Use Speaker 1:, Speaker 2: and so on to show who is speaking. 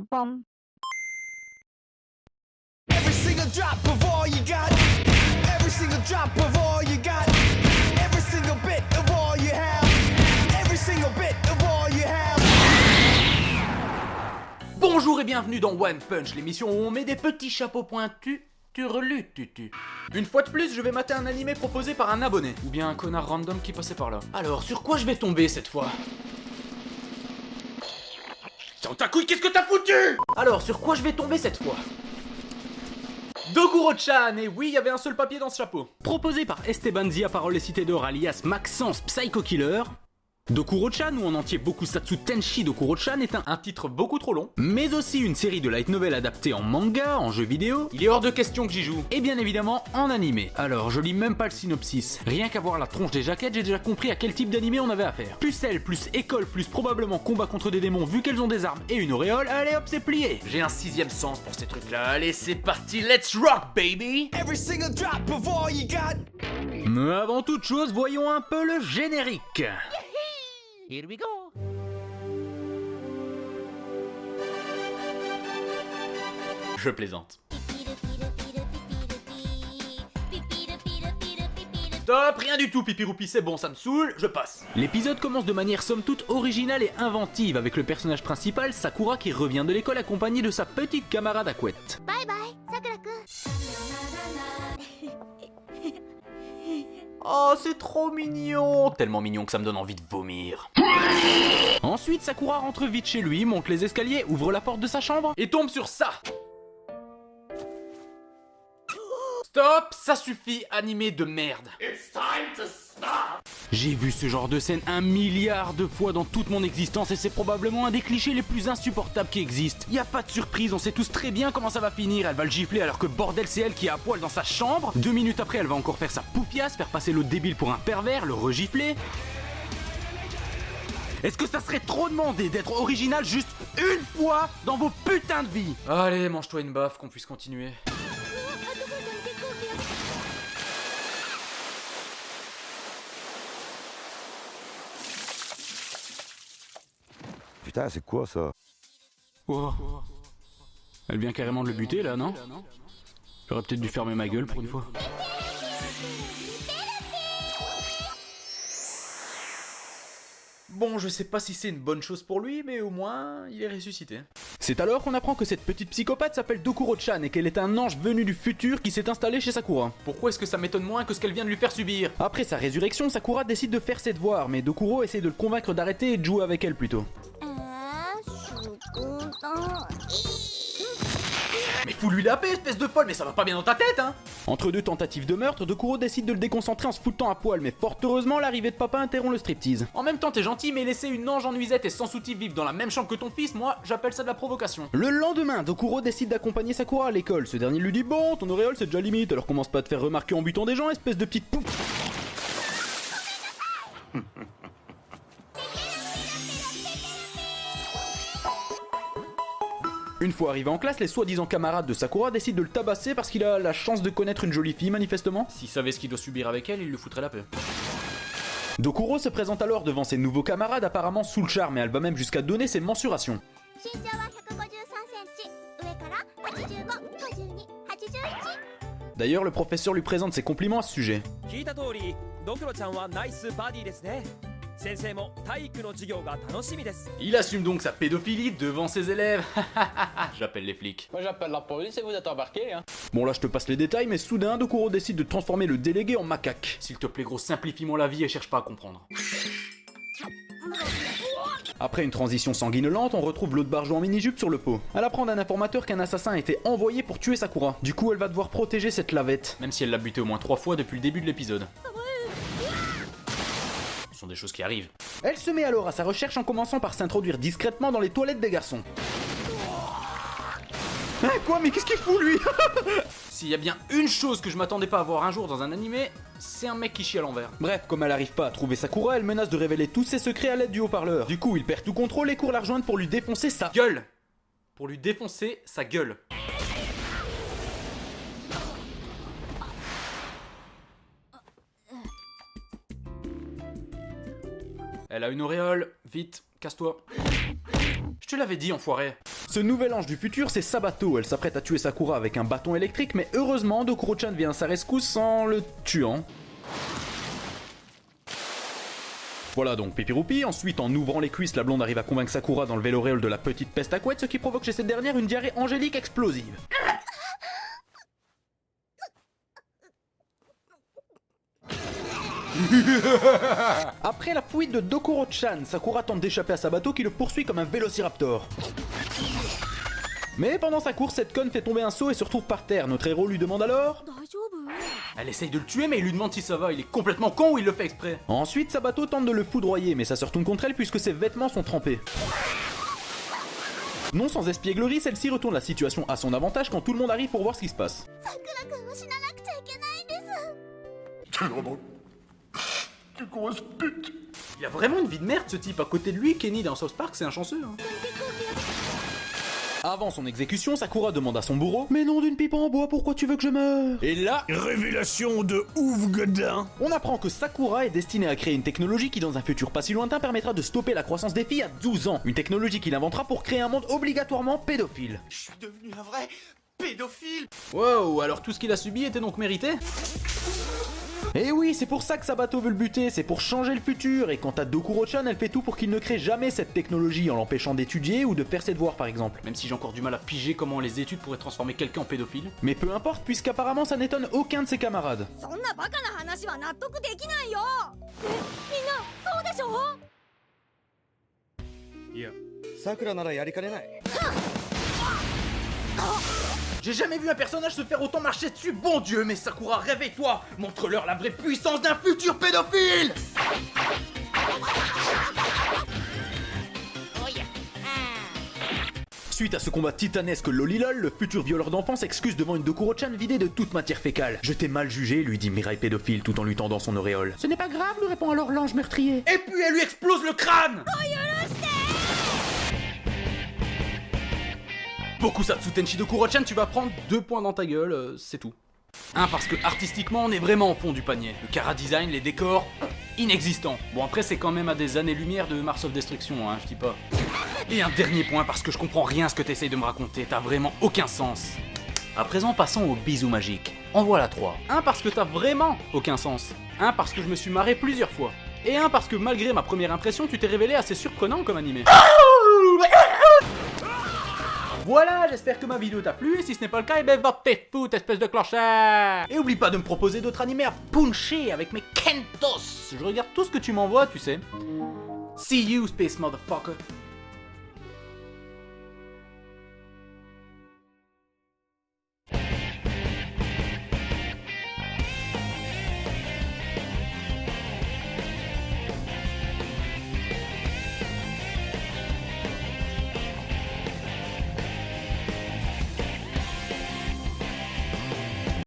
Speaker 1: Pom.
Speaker 2: Every single drop of all you got. Every single drop of all you got. Every single bit of all you have. Every single bit of all you have.
Speaker 3: Bonjour et bienvenue dans One Punch, l'émission où on met des petits chapeaux pointus. Turlututu. Une fois de plus, je vais mater un animé proposé par un abonné, ou bien un connard random qui passait par là. Alors, sur quoi je vais tomber cette fois? Dans ta couille, qu'est-ce que t'as foutu? Alors, sur quoi je vais tomber cette fois? Dokuro-chan, et oui, il y avait un seul papier dans ce chapeau. Proposé par Esteban Zia Parole et Cité d'Or alias Maxence Psycho Killer. Dokuro-chan, ou en entier Bokusatsu Tenshi Dokuro-chan, est un titre beaucoup trop long, mais aussi une série de light novel adaptée en manga, en jeu vidéo. Il est hors de question que j'y joue, et bien évidemment en animé. Alors je lis même pas le synopsis, rien qu'à voir la tronche des jaquettes, j'ai déjà compris à quel type d'animé on avait affaire. Pucelle, plus école, plus probablement combat contre des démons vu qu'elles ont des armes et une auréole, allez hop c'est plié. J'ai un sixième sens pour ces trucs là, allez c'est parti, let's rock baby.
Speaker 2: Every single drop of all you got.
Speaker 3: Mais avant toute chose, voyons un peu le générique.
Speaker 1: Here we go.
Speaker 3: Je plaisante. Stop, rien du tout, Pipiroupi, c'est bon, ça me saoule, je passe. L'épisode commence de manière somme toute originale et inventive avec le personnage principal, Sakura, qui revient de l'école accompagné de sa petite camarade à couette.
Speaker 1: Bye bye, Sakura-kun.
Speaker 3: Oh, c'est trop mignon. Tellement mignon que ça me donne envie de vomir. Ensuite, Sakura rentre vite chez lui, monte les escaliers, ouvre la porte de sa chambre et tombe sur ça. Stop, ça suffit, animé de merde. It's time to stop. J'ai vu ce genre de scène 1 milliard de fois dans toute mon existence et c'est probablement un des clichés les plus insupportables qui existent. Y a pas de surprise, on sait tous très bien comment ça va finir. Elle va le gifler alors que bordel c'est elle qui est à poil dans sa chambre. 2 minutes après, elle va encore faire sa poufiasse, faire passer l'autre débile pour un pervers, le regifler. Est-ce que ça serait trop demandé d'être original juste une fois dans vos putains de vies? Allez, mange-toi une baffe qu'on puisse continuer.
Speaker 4: Putain, c'est quoi ça?
Speaker 3: Oh. Elle vient carrément de le buter là, non? J'aurais peut-être dû fermer ma gueule pour une fois. Bon, je sais pas si c'est une bonne chose pour lui, mais au moins, il est ressuscité. C'est alors qu'on apprend que cette petite psychopathe s'appelle Dokuro-chan et qu'elle est un ange venu du futur qui s'est installé chez Sakura. Pourquoi est-ce que ça m'étonne moins que ce qu'elle vient de lui faire subir? Après sa résurrection, Sakura décide de faire ses devoirs, mais Dokuro essaie de le convaincre d'arrêter et de jouer avec elle plutôt. Mais fous-lui la paix, espèce de folle, mais ça va pas bien dans ta tête, hein! Entre deux tentatives de meurtre, Dokuro décide de le déconcentrer en se foutant à poil, mais fort heureusement, l'arrivée de papa interrompt le striptease. En même temps, t'es gentil, mais laisser une ange en nuisette et sans soutif vivre dans la même chambre que ton fils, moi, j'appelle ça de la provocation. Le lendemain, Dokuro décide d'accompagner Sakura à l'école. Ce dernier lui dit: bon, ton auréole c'est déjà limite, alors commence pas à te faire remarquer en butant des gens, espèce de petite pouf. Une fois arrivé en classe, les soi-disant camarades de Sakura décident de le tabasser parce qu'il a la chance de connaître une jolie fille manifestement. S'il savait ce qu'il doit subir avec elle, il le foutrait la paix. Dokuro se présente alors devant ses nouveaux camarades apparemment sous le charme et elle va même jusqu'à donner ses mensurations. D'ailleurs, le professeur lui présente ses compliments à ce sujet. Il assume donc sa pédophilie devant ses élèves. J'appelle les flics.
Speaker 5: Moi j'appelle la police et vous êtes embarqués, hein.
Speaker 3: Bon là je te passe les détails, mais soudain Dokuro décide de transformer le délégué en macaque. S'il te plaît gros, simplifie-moi la vie et cherche pas à comprendre. Après une transition sanguinolente, on retrouve l'autre barjo en mini-jupe sur le pot. Elle apprend d'un informateur qu'un assassin a été envoyé pour tuer Sakura. Du coup elle va devoir protéger cette lavette. Même si elle l'a buté au moins 3 fois depuis le début de l'épisode. Ce sont des choses qui arrivent. Elle se met alors à sa recherche en commençant par s'introduire discrètement dans les toilettes des garçons. Hein, quoi? Mais qu'est-ce qu'il fout lui? S'il y a bien une chose que je m'attendais pas à voir un jour dans un animé, c'est un mec qui chie à l'envers. Bref, comme elle arrive pas à trouver Sakura, elle menace de révéler tous ses secrets à l'aide du haut-parleur. Du coup, il perd tout contrôle et court la rejoindre pour lui défoncer sa gueule. Pour lui défoncer sa gueule. Elle a une auréole, vite, casse-toi. Je te l'avais dit, enfoiré. Ce nouvel ange du futur, c'est Sabato. Elle s'apprête à tuer Sakura avec un bâton électrique, mais heureusement, Dokuro-chan vient à sa rescousse en le tuant. Voilà donc Pipiroupi. Ensuite, en ouvrant les cuisses, la blonde arrive à convaincre Sakura d'enlever l'auréole de la petite peste à couette, ce qui provoque chez cette dernière une diarrhée angélique explosive. Après la fuite de Dokuro-chan, Sakura tente d'échapper à Sabato qui le poursuit comme un vélociraptor. Mais pendant sa course, cette conne fait tomber un seau et se retrouve par terre. Notre héros lui demande alors... Elle essaye de le tuer mais il lui demande si ça va, il est complètement con ou il le fait exprès. Ensuite, Sabato tente de le foudroyer mais ça se retourne contre elle puisque ses vêtements sont trempés. Non sans espièglerie, celle-ci retourne la situation à son avantage quand tout le monde arrive pour voir ce qui se passe. Il a vraiment une vie de merde ce type, à côté de lui, Kenny dans South Park c'est un chanceux. Hein. Avant son exécution, Sakura demande à son bourreau « Mais non d'une pipe en bois, pourquoi tu veux que je meure ?» Et là,
Speaker 2: Révélation de ouf godin.
Speaker 3: on apprend que Sakura est destinée à créer une technologie qui dans un futur pas si lointain permettra de stopper la croissance des filles à 12 ans. Une technologie qu'il inventera pour créer un monde obligatoirement pédophile.
Speaker 2: Je suis devenu un vrai pédophile.
Speaker 3: Wow, alors tout ce qu'il a subi était donc mérité? Et oui, c'est pour ça que Sabato veut le buter, c'est pour changer le futur, et quant à Dokuro-chan, elle fait tout pour qu'il ne crée jamais cette technologie en l'empêchant d'étudier ou de faire ses devoirs par exemple. Même si j'ai encore du mal à piger comment les études pourraient transformer quelqu'un en pédophile. Mais peu importe, puisqu'apparemment ça n'étonne aucun de ses camarades. J'ai jamais vu un personnage se faire autant marcher dessus, bon Dieu, mais Sakura, réveille-toi! Montre-leur la vraie puissance d'un futur pédophile! Suite à ce combat titanesque Lolilol, le futur violeur d'enfants s'excuse devant une Dokuro-chan vidée de toute matière fécale. Je t'ai mal jugé, lui dit Mirai pédophile tout en lui tendant son auréole. Ce n'est pas grave, lui répond alors l'ange meurtrier. Et puis elle lui explose le crâne! Bokusatsu Tenshi Dokuro-chan, tu vas prendre 2 points dans ta gueule, c'est tout. Parce que artistiquement, on est vraiment au fond du panier. Le chara design, les décors, inexistants. Bon, après, c'est quand même à des années-lumière de Mars of Destruction, hein, je dis pas. Et un dernier point, parce que je comprends rien à ce que t'essayes de me raconter, t'as vraiment aucun sens. À présent, passons au bisou magique. En voilà 3. Parce que t'as vraiment aucun sens. Parce que je me suis marré plusieurs fois. Et parce que malgré ma première impression, tu t'es révélé assez surprenant comme animé. Voilà, j'espère que ma vidéo t'a plu, et si ce n'est pas le cas, eh ben va te foutre, espèce de clochard. Et oublie pas de me proposer d'autres animés à puncher avec mes kentos. Je regarde tout ce que tu m'envoies, tu sais. See you, space motherfucker.